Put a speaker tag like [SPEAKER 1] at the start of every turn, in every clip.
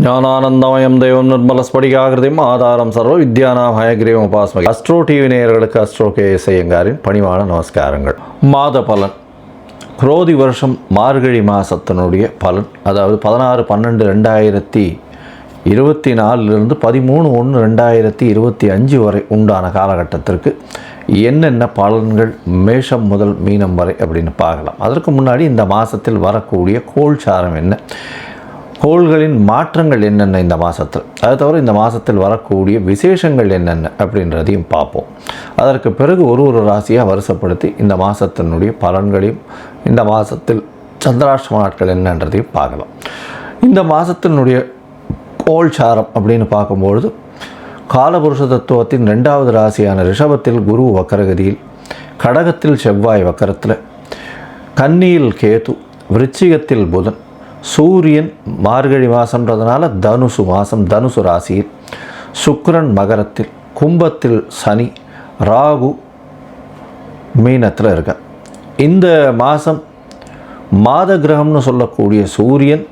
[SPEAKER 1] ஞானானந்தமயம் தெய்வம் நிர்மலஸ்படிகாகிருதியும் ஆதாரம் சர்வ வித்யானாம் ஹயக்ரீவம் உபாஸ்மகி. அஸ்ட்ரோ டிவி நேயர்களுக்கு அஸ்ட்ரோ கேஎஸ் ஐயங்காரின் பணிவான நமஸ்காரங்கள். மாத பலன், குரோதி வருஷம் மார்கழி மாதத்தினுடைய பலன், அதாவது 16/12/2024 13/1/2025 வரை உண்டான காலகட்டத்திற்கு என்னென்ன பலன்கள் மேஷம் முதல் மீனம் வரை அப்படின்னு பார்க்கலாம். அதற்கு முன்னாடி இந்த மாதத்தில் வரக்கூடிய கோள்சாரம் என்ன, கோள்களின் மாற்றங்கள் என்னென்ன இந்த மாதத்தில், அது தவிர இந்த மாதத்தில் வரக்கூடிய விசேஷங்கள் என்னென்ன அப்படின்றதையும் பார்ப்போம். அதற்கு பிறகு ஒரு ராசியாக வரிசைப்படுத்தி இந்த மாதத்தினுடைய பலன்களையும் இந்த மாதத்தில் சந்திராஷ்டம நாட்கள் என்னன்றதையும் பார்க்கலாம். இந்த மாதத்தினுடைய கோள்சாரம் அப்படின்னு பார்க்கும்பொழுது காலபுருஷ தத்துவத்தின் 2வது ராசியான ரிஷபத்தில் குரு வக்கரகதியில், கடகத்தில் செவ்வாய் வக்கரத்தில், கன்னியில் கேது, விருச்சிகத்தில் புதன், சூரியன் மார்கழி மாதம்ன்றதுனால தனுசு மாதம் தனுசு ராசியில், சுக்கிரன் மகரத்தில், கும்பத்தில் சனி, ராகு மீனத்தில் இருக்க. இந்த மாதம் மாத கிரகம்னு சொல்லக்கூடிய சூரியன்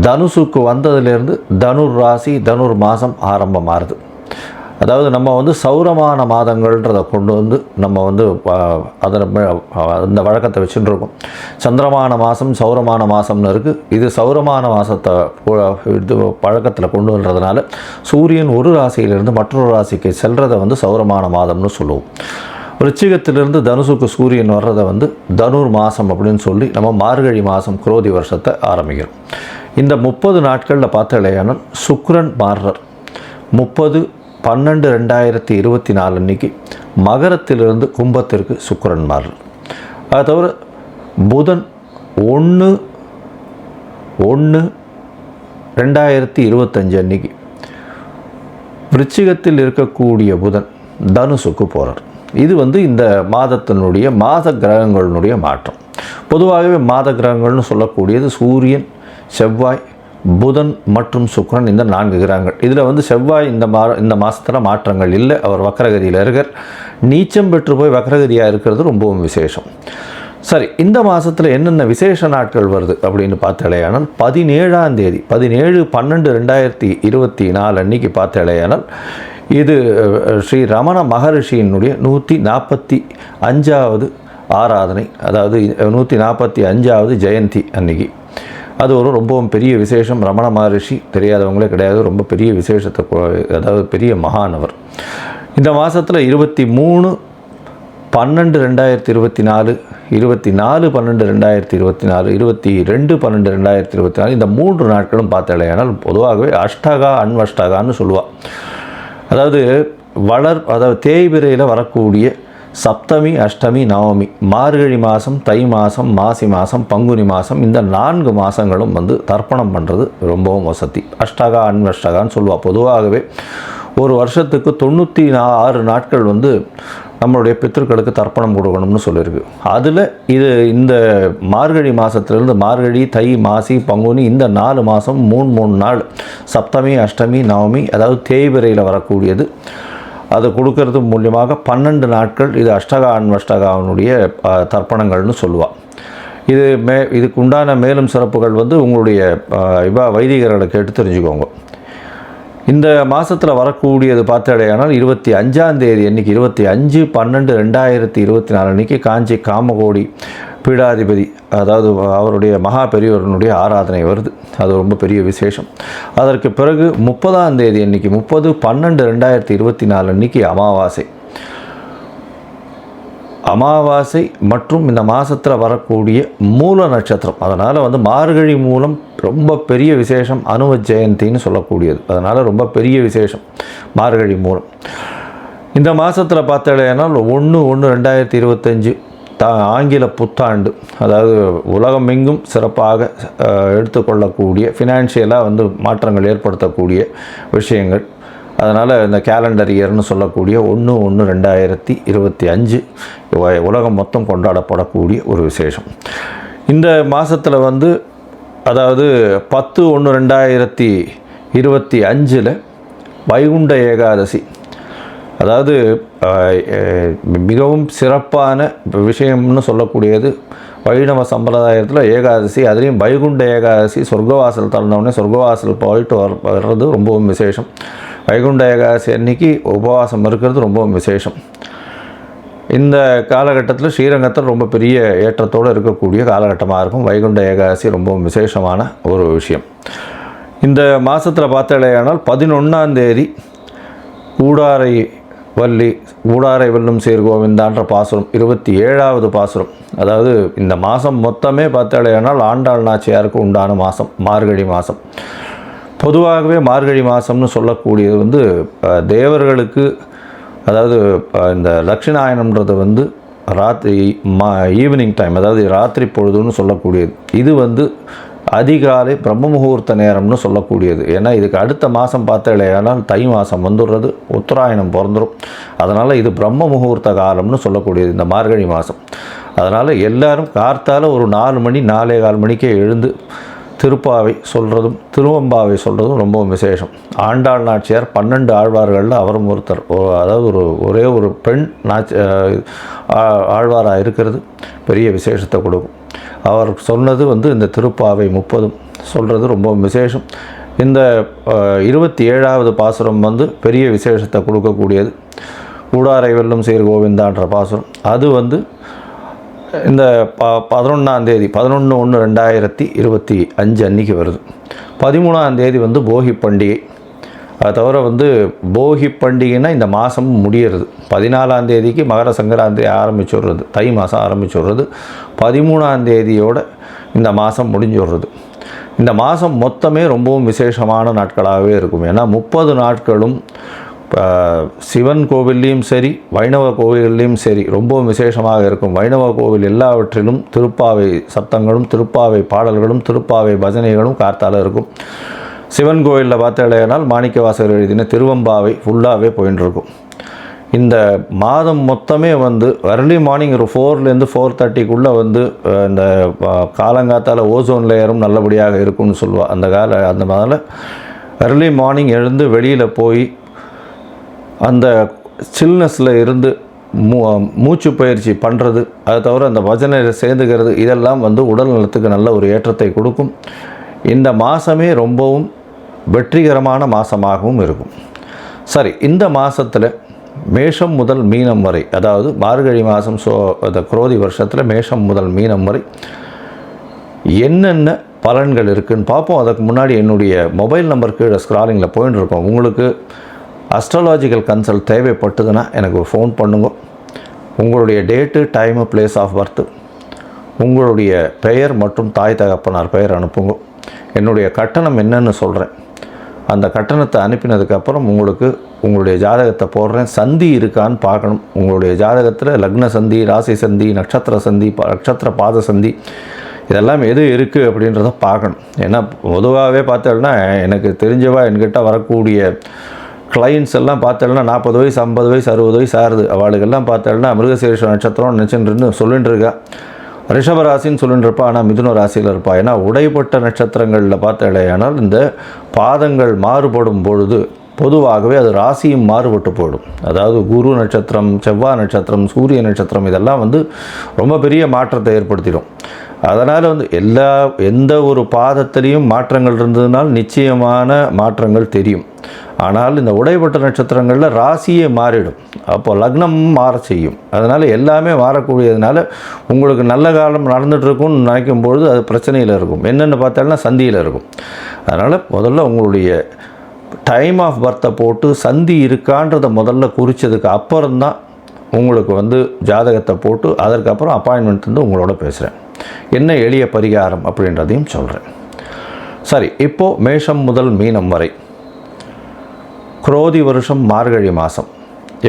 [SPEAKER 1] தனுசுக்கு வந்ததிலிருந்து தனுர் ராசி தனுர் மாதம் ஆரம்பமாகுது. அதாவது நம்ம சௌரமான மாதங்கள்ன்றதை கொண்டு நம்ம அதில் அந்த வழக்கத்தை வச்சுட்டு இருக்கோம். சந்திரமான மாதம் சௌரமான மாதம்னு இருக்குது. இது சௌரமான மாதத்தை இது பழக்கத்தில் கொண்டு வர்றதுனால சூரியன் ஒரு ராசியிலிருந்து மற்றொரு ராசிக்கு செல்றதை சௌரமான மாதம்னு சொல்லுவோம். விருச்சிகத்திலிருந்து தனுசுக்கு சூரியன் வர்றதை தனுர் மாதம் அப்படின்னு சொல்லி நம்ம மார்கழி மாதம் குரோதி வருஷத்தை ஆரம்பிக்கிறோம். இந்த 30 நாட்களில் பார்த்தாலேயானால் சுக்கிரன் மாறுறார். 30/12/2024 அன்னைக்கு மகரத்திலிருந்து கும்பத்திற்கு சுக்கிரன் மாறுறார். அது தவிர புதன் 1/1/2025 அன்னைக்கு விருச்சிகத்தில் இருக்கக்கூடிய புதன் தனுசுக்கு போகிறார். இது இந்த மாதத்தினுடைய மாத கிரகங்களினுடைய மாற்றம். பொதுவாகவே மாத கிரகங்கள்னு சொல்லக்கூடியது சூரியன், செவ்வாய், புதன் மற்றும் சுக்கிரன், இந்த 4 கிரகங்கள். இதில் செவ்வாய் இந்த மாதத்தில் மாற்றங்கள் இல்லை, அவர் வக்கரகதியில் இருக்கார். நீச்சம் பெற்று போய் வக்கரகதியாக இருக்கிறது ரொம்பவும் விசேஷம். சரி, இந்த மாதத்தில் என்னென்ன விசேஷ நாட்கள் வருது அப்படின்னு பார்த்தாலேயானால் 17ஆம் தேதி 17/12/2024 அன்னைக்கு பார்த்தாலேயானால் இது ஸ்ரீ ரமண மகரிஷியினுடைய 145வது ஆராதனை, அதாவது 145வது ஜெயந்தி அன்னைக்கு. அது ரொம்பவும் பெரிய விசேஷம். ரமண மகரிஷி தெரியாதவங்களே கிடையாது, ரொம்ப பெரிய விசேஷத்தை, அதாவது பெரிய மகானவர். இந்த மாதத்தில் 23/12/2024, 24/12/2024, 22/12/2024 இந்த 3 நாட்களும் பார்த்தாலேயானால் பொதுவாகவே அஷ்டகா அன்வஷ்டகான்னு சொல்லுவாள். அதாவது தேய்பிரையில் வரக்கூடிய சப்தமி, அஷ்டமி, நவமி, மார்கழி மாதம், தை மாதம், மாசி மாதம், பங்குனி மாதம், இந்த 4 மாதங்களும் தர்ப்பணம் பண்ணுறது ரொம்பவும் வசதி. அஷ்டகா அன்வஷ்டகான்னு சொல்லுவாள். பொதுவாகவே ஒரு வருஷத்துக்கு 96 நாட்கள் நம்மளுடைய பித்திருக்களுக்கு தர்ப்பணம் கொடுக்கணும்னு சொல்லியிருக்கு. அதில் இந்த மார்கழி மாதத்துலேருந்து மார்கழி, தை, மாசி, பங்குனி இந்த 4 மாதம் 3 நாள் சப்தமி, அஷ்டமி, நவமி, அதாவது தேய்பிரையில் வரக்கூடியது, அது கொடுக்கறது மூலியமாக 12 நாட்கள் இது அஷ்டகா அன்வஷ்டகாவினுடைய தர்ப்பணங்கள்னு சொல்லுவாள். இதுக்கு உண்டான மேலும் சிறப்புகள் உங்களுடைய வைதிகர்களை கேட்டு தெரிஞ்சுக்கோங்க. இந்த மாதத்தில் வரக்கூடியது பார்த்தாலேயானால் 25ஆம் தேதி அன்றைக்கி 25/12/2024 அன்றைக்கி காஞ்சி காமகோடி பீடாதிபதி, அதாவது அவருடைய மகா பெரியவர்களுடைய ஆராதனை வருது. அது ரொம்ப பெரிய விசேஷம். அதற்கு பிறகு 30ஆம் தேதி அன்றைக்கி 30/12/2024 அன்றைக்கி அமாவாசை மற்றும் இந்த மாதத்தில் வரக்கூடிய மூல நட்சத்திரம். அதனால் மார்கழி மூலம் ரொம்ப பெரிய விசேஷம், அனுவ ஜெயந்தின்னு சொல்லக்கூடியது. அதனால் ரொம்ப பெரிய விசேஷம் மார்கழி மூலம். இந்த மாதத்தில் பார்த்தாலேனால் 1/1/2025 ஆங்கில புத்தாண்டு, அதாவது உலகமெங்கும் சிறப்பாக எடுத்துக்கொள்ளக்கூடிய ஃபினான்ஷியலாக மாற்றங்கள் ஏற்படுத்தக்கூடிய விஷயங்கள். அதனால் இந்த கேலண்டர் இயர்னு சொல்லக்கூடிய 1/1/2025 உலகம் மொத்தம் கொண்டாடப்படக்கூடிய ஒரு விசேஷம். இந்த மாதத்தில் அதாவது 10/1/2025 வைகுண்ட ஏகாதசி, அதாவது மிகவும் சிறப்பான விஷயம்னு சொல்லக்கூடியது வைணவ சம்பிரதாயத்தில் ஏகாதசி, அதுலேயும் வைகுண்ட ஏகாதசி, சொர்க்கவாசல் திறந்தவுடனே சொர்க்கவாசல் போயிட்டு வர்றது ரொம்பவும் விசேஷம். வைகுண்ட ஏகாதசி அன்னைக்கு உபவாசம் இருக்கிறது ரொம்பவும் விசேஷம். இந்த காலகட்டத்தில் ஸ்ரீரங்கத்தில் ரொம்ப பெரிய ஏற்றத்தோடு இருக்கக்கூடிய காலகட்டமாக இருக்கும். வைகுண்ட ஏகாதசி ரொம்பவும் விசேஷமான ஒரு விஷயம். இந்த மாதத்தில் பார்த்தாலேயானால் 11ஆம் தேதி ஊடாரை வெல்லும் சீர் கோவிந்தான்ற பாசுரம் 27வது பாசுரம். அதாவது இந்த மாதம் மொத்தமே பார்த்தாலேயானால் ஆண்டாள் நாச்சியாருக்கு உண்டான மாதம் மார்கழி மாதம். பொதுவாகவே மார்கழி மாதம்னு சொல்லக்கூடியது தேவர்களுக்கு, அதாவது இந்த தட்சிணாயனம்ன்றது ஈவினிங் டைம், அதாவது ராத்திரி பொழுதுன்னு சொல்லக்கூடியது. இது அதிகாலை பிரம்ம முகூர்த்த நேரம்னு சொல்லக்கூடியது. ஏன்னா இதுக்கு அடுத்த மாதம் பார்த்தாலேயானால் தை மாதம் வந்துடுறது, உத்தராயணம் பிறந்துடும். அதனால் இது பிரம்ம முகூர்த்த காலம்னு சொல்லக்கூடியது இந்த மார்கழி மாதம். அதனால் எல்லோரும் கார்த்தால ஒரு 4 மணி 4:15 மணிக்கே எழுந்து திருப்பாவை சொல்கிறதும் திருவம்பாவை சொல்கிறதும் ரொம்ப விசேஷம். ஆண்டாள் நாச்சியார் 12 ஆழ்வார்களில் அவரும் ஒருத்தர். அதாவது ஒரே ஒரு பெண் ஆழ்வாராக இருக்கிறது பெரிய விசேஷத்தை கொடுக்கும். அவர் சொன்னது இந்த திருப்பாவை 30 சொல்கிறது ரொம்ப விசேஷம். இந்த 27வது பாசுரம் பெரிய விசேஷத்தை கொடுக்கக்கூடியது. ஊடாரை வெல்லும் சீர் கோவிந்தான்ற பாசுரம். அது இந்த 11ஆம் தேதி 11/1/2025 அன்றைக்கி வருது. 13ஆம் தேதி போகி பண்டிகை. அது தவிர போகி பண்டிகைன்னா இந்த மாதம் முடியறது. 14ஆம் தேதிக்கு மகர சங்கராந்தி ஆரம்பிச்சுடுறது, தை மாதம் ஆரம்பிச்சுடுறது. 13ஆம் தேதியோடு இந்த மாதம் முடிஞ்சுடுறது. இந்த மாதம் மொத்தமே ரொம்பவும் விசேஷமான நாட்களாகவே இருக்கும். ஏன்னா 30 நாட்களும் சிவன் கோவில்லையும் சரி, வைணவ கோவில்லையும் சரி ரொம்பவும் விசேஷமாக இருக்கும். வைணவ கோவில் எல்லாவற்றிலும் திருப்பாவை சத்தங்களும், திருப்பாவை பாடல்களும், திருப்பாவை பஜனைகளும் கார்த்தால இருக்கும். சிவன் கோவிலில் பார்த்தாலேனால் மாணிக்கவாசகர் எழுதின திருவம்பாவை ஃபுல்லாகவே போயின்னு இருக்கும். இந்த மாதம் மொத்தமே அர்லி மார்னிங் ஒரு 4லேருந்து 4:30க்குள்ளே இந்த காலங்காத்தால் ஓசோன் லேயரும் நல்லபடியாக இருக்கும்னு சொல்லுவாள். அந்த மாதிரி அர்லி மார்னிங் எழுந்து வெளியில் போய் அந்த சில்னஸில் இருந்து மூச்சு பயிற்சி பண்ணுறது, அதை தவிர அந்த பஜனையில் சேர்ந்துக்கிறது, இதெல்லாம் உடல் நலத்துக்கு நல்ல ஒரு ஏற்றத்தை கொடுக்கும். இந்த மாதமே ரொம்பவும் வெற்றிகரமான மாதமாகவும் இருக்கும். சரி, இந்த மாதத்தில் மேஷம் முதல் மீனம் வரை, அதாவது மார்கழி மாதம் அந்த குரோதி வருஷத்தில் மேஷம் முதல் மீனம் வரை என்னென்ன பலன்கள் இருக்குதுன்னு பார்ப்போம். அதுக்கு முன்னாடி என்னுடைய மொபைல் நம்பர் கீழே ஸ்க்ராலிங்கில் போயின்னு இருக்கோம். உங்களுக்கு அஸ்ட்ராலாஜிக்கல் கன்சல்ட் தேவைப்பட்டதுன்னா எனக்கு ஒரு ஃபோன் பண்ணுங்க. உங்களுடைய date, time, place of birth, உங்களுடைய பெயர் மற்றும் தாய் தகப்பனார் பெயர் அனுப்புங்க. என்னுடைய கட்டணம் என்னன்னு சொல்கிறேன். அந்த கட்டணத்தை அனுப்பினதுக்கப்புறம் உங்களுடைய ஜாதகத்தை போடுறேன். சந்தி இருக்கான்னு பார்க்கணும். உங்களுடைய ஜாதகத்தில் லக்ன சந்தி, ராசி சந்தி, நட்சத்திர சந்தி, நட்சத்திர பாத சந்தி, இதெல்லாம் எது இருக்குது அப்படின்றத பார்க்கணும். ஏன்னா பொதுவாகவே பார்த்தோம்னா எனக்கு தெரிஞ்சவா என்கிட்ட வரக்கூடிய கிளைண்ட்ஸ் எல்லாம் பார்த்தோம்னா 40 வயசு, 50 வயசு, 60 வயசு ஆகுது. அவளுக்கெல்லாம் பார்த்தோம்னா மிருகசீரிஷ நட்சத்திரம் நினச்சின்னு சொல்லிட்டு இருக்கா. ரிஷப ராசின்னு சொல்லிட்டு இருப்பா, ஆனால் மிதுன ராசியில் இருப்பா. ஏன்னா உடைப்பட்ட நட்சத்திரங்களில் பார்த்தாலேயானால் இந்த பாதங்கள் மாறுபடும் பொழுது பொதுவாகவே அது ராசியும் மாறுபட்டு போயிடும். அதாவது குரு நட்சத்திரம், செவ்வாய் நட்சத்திரம், சூரிய நட்சத்திரம் இதெல்லாம் ரொம்ப பெரிய மாற்றத்தை ஏற்படுத்திடும். அதனால் எந்த ஒரு பாதத்திலையும் மாற்றங்கள் இருந்ததுனால் நிச்சயமான மாற்றங்கள் தெரியும். ஆனால் இந்த உடைப்பட்ட நட்சத்திரங்களில் ராசியே மாறிடும். அப்போ லக்னமும் மாற செய்யும். அதனால் எல்லாமே மாறக்கூடியதுனால உங்களுக்கு நல்ல காலம் நடந்துகிட்ருக்கும்னு நினைக்கும் பொழுது அது பிரச்சனையில் இருக்கும். என்னென்னு பார்த்தாலும் சந்தியில் இருக்கும். அதனால் முதல்ல உங்களுடைய டைம் ஆஃப் பர்த்தை போட்டு சந்தி இருக்கான்றதை முதல்ல குறித்ததுக்கு அப்புறம்தான் உங்களுக்கு ஜாதகத்தை போட்டு அதற்கப்புறம் அப்பாயின்மெண்ட் உங்களோட பேசுகிறேன். என்ன எளிய பரிகாரம் அப்படின்றதையும் சொல்கிறேன். சரி, இப்போது மேஷம் முதல் மீனம் வரை குரோதி வருஷம் மார்கழி மாதம்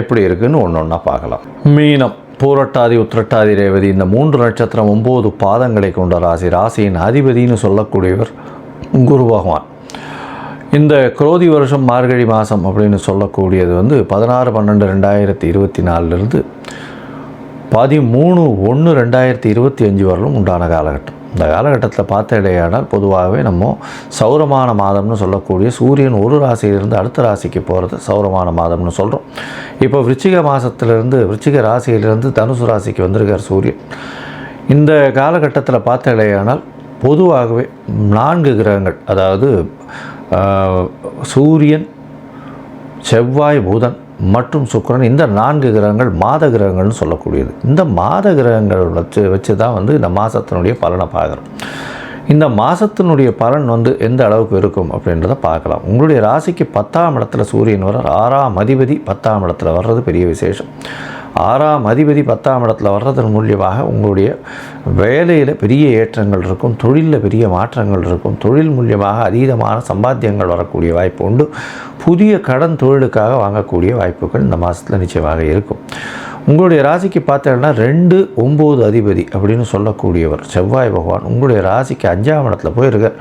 [SPEAKER 1] எப்படி இருக்குதுன்னு ஒன்றா பார்க்கலாம். மீனம், பூரட்டாதி, உத்திரட்டாதி, ரேவதி இந்த 3 நட்சத்திரம் 9 பாதங்களை கொண்ட ராசி. ராசியின் அதிபதினு சொல்லக்கூடியவர் குரு பகவான். இந்த குரோதி வருஷம் மார்கழி மாதம் அப்படின்னு சொல்லக்கூடியது 16/12/2024 13/1/2025 வரலும் உண்டான காலகட்டம். இந்த காலகட்டத்தில் பார்த்தடையானால் பொதுவாகவே நம்ம சௌரமான மாதம்னு சொல்லக்கூடிய சூரியன் ஒரு ராசியிலிருந்து அடுத்த ராசிக்கு போகிறது சௌரமான மாதம்னு சொல்கிறோம். இப்போ விருச்சிக மாதத்திலிருந்து விருச்சிக ராசியிலிருந்து தனுசு ராசிக்கு வந்திருக்கார் சூரியன். இந்த காலகட்டத்தில் பார்த்தடையானால் பொதுவாகவே 4 கிரகங்கள், அதாவது சூரியன், செவ்வாய், புதன் மற்றும் சுக்கிரன், இந்த 4 கிரகங்கள் மாத கிரகங்கள்னு சொல்லக்கூடியது. இந்த மாத கிரகங்கள் வச்சு தான் வந்து இந்த மாதத்தினுடைய பலனை பார்க்குறோம். இந்த மாதத்தினுடைய பலன் வந்து எந்த அளவுக்கு இருக்கும் அப்படின்றத பார்க்கலாம். உங்களுடைய ராசிக்கு 10ஆம் இடத்துல சூரியன் வர்றார். 6ஆம் அதிபதி 10ஆம் இடத்துல வர்றது பெரிய விசேஷம். 6ஆம் அதிபதி 10ஆம் இடத்துல வர்றதன் மூலியமாக உங்களுடைய வேலையில் பெரிய ஏற்றங்கள் இருக்கும், தொழிலில் பெரிய மாற்றங்கள் இருக்கும், தொழில் மூலியமாக அதீதமான சம்பாத்தியங்கள் வரக்கூடிய வாய்ப்பு உண்டு. புதிய கடன் தொழிலுக்காக வாங்கக்கூடிய வாய்ப்புகள் இந்த மாதத்தில் நிச்சயமாக இருக்கும். உங்களுடைய ராசிக்கு பார்த்தீங்கன்னா 2, 9 அதிபதி அப்படின்னு சொல்லக்கூடியவர் செவ்வாய் பகவான் உங்களுடைய ராசிக்கு 5ஆம் இடத்துல போயிருக்கார்.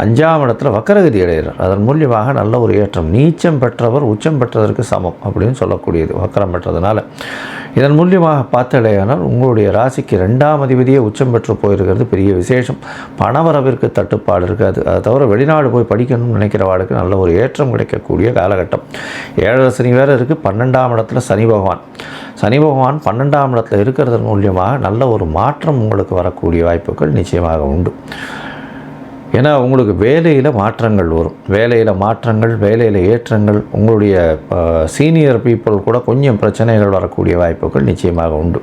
[SPEAKER 1] 5ஆம் இடத்துல வக்கரகதி அடைகிறார். அதன் மூலியமாக நல்ல ஒரு ஏற்றம். நீச்சம் பெற்றவர் உச்சம் பெற்றதற்கு சமம் அப்படின்னு சொல்லக்கூடியது வக்கரம் பெற்றதுனால. இதன் மூலியமாக பார்த்தடையானால் உங்களுடைய ராசிக்கு 2ஆம் அதிபதியே உச்சம் பெற்று போயிருக்கிறது பெரிய விசேஷம். பணவரவிற்கு தட்டுப்பாடு இருக்காது. அதை தவிர வெளிநாடு போய் படிக்கணும்னு நினைக்கிறவாளுக்கு நல்ல ஒரு ஏற்றம் கிடைக்கக்கூடிய காலகட்டம். 7 சனி வேறு இருக்குது. 12ஆம் இடத்துல சனி பகவான் 12ஆம் இடத்துல இருக்கிறதன் மூலியமாக நல்ல ஒரு மாற்றம் உங்களுக்கு வரக்கூடிய வாய்ப்புகள் நிச்சயமாக உண்டு. ஏன்னா உங்களுக்கு வேலையில் மாற்றங்கள் வரும். வேலையில் மாற்றங்கள், வேலையில் ஏற்றங்கள், உங்களுடைய சீனியர் பீப்புள் கூட கொஞ்சம் பிரச்சனைகள் வரக்கூடிய வாய்ப்புகள் நிச்சயமாக உண்டு.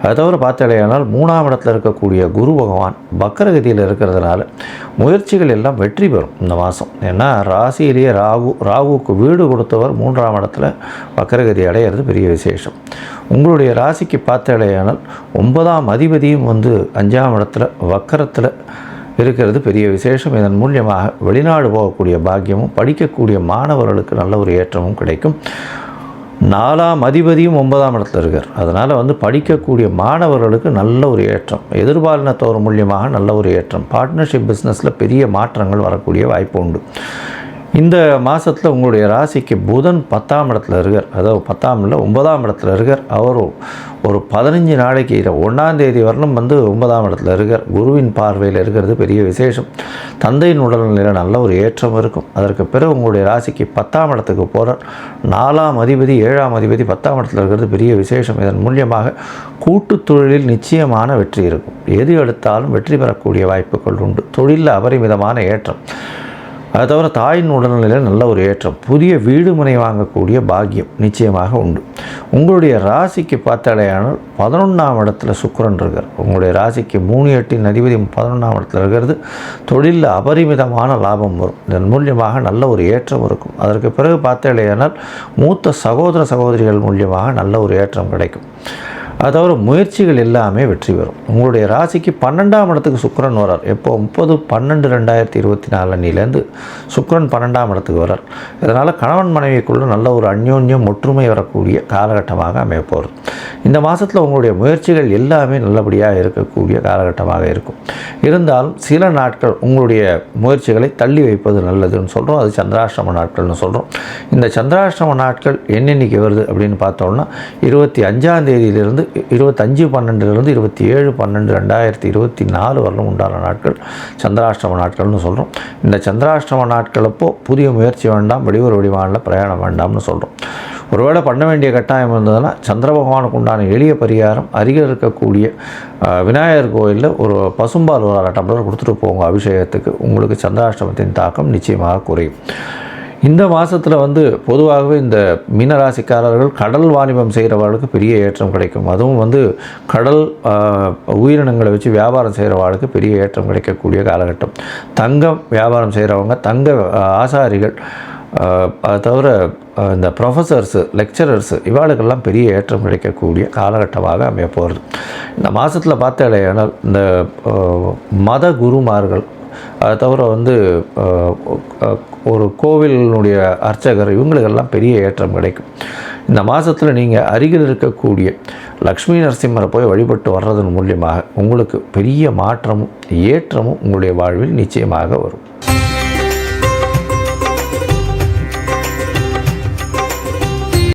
[SPEAKER 1] அதை தவிர பார்த்தடையானால் 3ஆம் இடத்துல இருக்கக்கூடிய குரு பகவான் வக்கரகதியில் இருக்கிறதுனால முயற்சிகள் எல்லாம் வெற்றி பெறும் இந்த மாதம். ஏன்னா ராசியிலேயே ராகுவுக்கு வீடு கொடுத்தவர் 3ஆம் இடத்துல வக்கரகதி அடையிறது பெரிய விசேஷம். உங்களுடைய ராசிக்கு பார்த்தடையானால் 9ஆம் அதிபதியும் வந்து 5ஆம் இடத்துல வக்கரத்தில் இருக்கிறது பெரிய விசேஷம். இதன் மூலியமாக வெளிநாடு போகக்கூடிய பாக்கியமும் படிக்கக்கூடிய மாணவர்களுக்கு நல்ல ஒரு ஏற்றமும் கிடைக்கும். 4ஆம் அதிபதியும் 9ஆம் இடத்துல இருக்கார். அதனால் வந்து படிக்கக்கூடிய மாணவர்களுக்கு நல்ல ஒரு ஏற்றம். எதிர்பாலினத்தோர் மூலியமாக நல்ல ஒரு ஏற்றம். பார்ட்னர்ஷிப் பிஸ்னஸில் பெரிய மாற்றங்கள் வரக்கூடிய வாய்ப்பு உண்டு. இந்த மாதத்தில் உங்களுடைய ராசிக்கு புதன் 10ஆம் இடத்துல இருக்கார். அதாவது 10ஆம் இல்லை 9ஆம் இடத்துல இருக்கார். அவர் ஒரு 15 நாளைக்கு 1ஆம் தேதி வரலும் வந்து 9ஆம் இடத்துல இருக்கார். குருவின் பார்வையில் இருக்கிறது பெரிய விசேஷம். தந்தையின் உடல்நிலையில் நல்ல ஒரு ஏற்றம் இருக்கும். அதற்கு பிறகு உங்களுடைய ராசிக்கு 10ஆம் இடத்துக்கு போகிறார். 4ஆம் அதிபதி 7ஆம் அதிபதி 10ஆம் இடத்துல இருக்கிறது பெரிய விசேஷம். இதன் மூலியமாக கூட்டு தொழிலில் நிச்சயமான வெற்றி இருக்கும். எது எடுத்தாலும் வெற்றி பெறக்கூடிய வாய்ப்புகள் உண்டு. தொழிலில் அபரிமிதமான ஏற்றம். அதை தவிர தாயின் உடல்நிலையில் நல்ல ஒரு ஏற்றம். புதிய வீடு மனை வாங்கக்கூடிய பாக்கியம் நிச்சயமாக உண்டு. உங்களுடைய ராசிக்கு பார்த்தடையானால் 11ஆம் இடத்துல சுக்கிரன் இருக்கார். உங்களுடைய ராசிக்கு 3, 8 அதிபதி 11ஆம் இடத்துல இருக்கிறது. தொழிலில் அபரிமிதமான லாபம் வரும். இதன் மூலியமாக நல்ல ஒரு ஏற்றம் இருக்கும். அதற்கு பிறகு பார்த்தடையானால் மூத்த சகோதர சகோதரிகள் மூலியமாக நல்ல ஒரு ஏற்றம் கிடைக்கும். அது தவிர முயற்சிகள் எல்லாமே வெற்றி பெறும். உங்களுடைய ராசிக்கு 12ஆம் இடத்துக்கு சுக்கிரன் வரார். எப்போ 30/12/2024 அன்னிலேருந்து சுக்கிரன் 12ஆம் இடத்துக்கு வரார். இதனால் கணவன் மனைவிக்குள்ள நல்ல ஒரு அந்யோன்யம் ஒற்றுமை வரக்கூடிய காலகட்டமாக அமைய போகிறது. இந்த மாதத்தில் உங்களுடைய முயற்சிகள் எல்லாமே நல்லபடியாக இருக்கக்கூடிய காலகட்டமாக இருக்கும். இருந்தாலும் சில நாட்கள் உங்களுடைய முயற்சிகளை தள்ளி வைப்பது நல்லதுன்னு சொல்கிறோம். அது சந்திராஷ்டம நாட்கள்னு சொல்கிறோம். இந்த சந்திராஷ்டம நாட்கள் என்னென்னைக்கு வருது அப்படின்னு பார்த்தோம்னா 25ஆம் தேதியிலிருந்து 25/12 27/12/2024 வரலும் உண்டான நாட்கள் சந்திராஷ்டம நாட்கள்னு சொல்கிறோம். இந்த சந்திராஷ்டம நாட்களப்போ புதிய முயற்சி வேண்டாம், வெளியூர் வெளிமாநில பிரயாணம் வேண்டாம்னு சொல்கிறோம். ஒருவேளை பண்ண வேண்டிய கட்டாயம் இருந்ததுன்னா சந்திர பகவானுக்கு உண்டான எளிய பரிகாரம் அருகில் இருக்கக்கூடிய விநாயகர் கோயிலில் ஒரு பசும்பால் ஒரு 1/2 டம்ளர் கொடுத்துட்டு போங்க அபிஷேகத்துக்கு. உங்களுக்கு சந்திராஷ்டமத்தின் தாக்கம் நிச்சயமாக குறையும். இந்த மாதத்தில் வந்து பொதுவாகவே இந்த மீனராசிக்காரர்கள் கடல் வாணிபம் செய்கிறவர்களுக்கு பெரிய ஏற்றம் கிடைக்கும். அதுவும் வந்து கடல் உயிரினங்களை வச்சு வியாபாரம் செய்கிறவர்களுக்கு பெரிய ஏற்றம் கிடைக்கக்கூடிய காலகட்டம். தங்கம் வியாபாரம் செய்கிறவங்க, தங்க ஆசாரிகள், அது தவிர இந்த ப்ரொஃபஸர்ஸு, லெக்சரர்ஸு இவாளுக்கெல்லாம் பெரிய ஏற்றம் கிடைக்கக்கூடிய காலகட்டமாக அமைய போகிறது. இந்த மாதத்தில் பார்த்தடையானால் இந்த மத குருமார்கள், அதை தவிர வந்து ஒரு கோவிலினுடைய அர்ச்சகர், இவங்களுக்கெல்லாம் பெரிய ஏற்றம் கிடைக்கும். இந்த மாதத்தில் நீங்கள் அருகில் இருக்கக்கூடிய லக்ஷ்மி நரசிம்மரை போய் வழிபட்டு வர்றதன் மூலியமாக உங்களுக்கு பெரிய மாற்றமும் ஏற்றமும் உங்களுடைய வாழ்வில் நிச்சயமாக வரும்.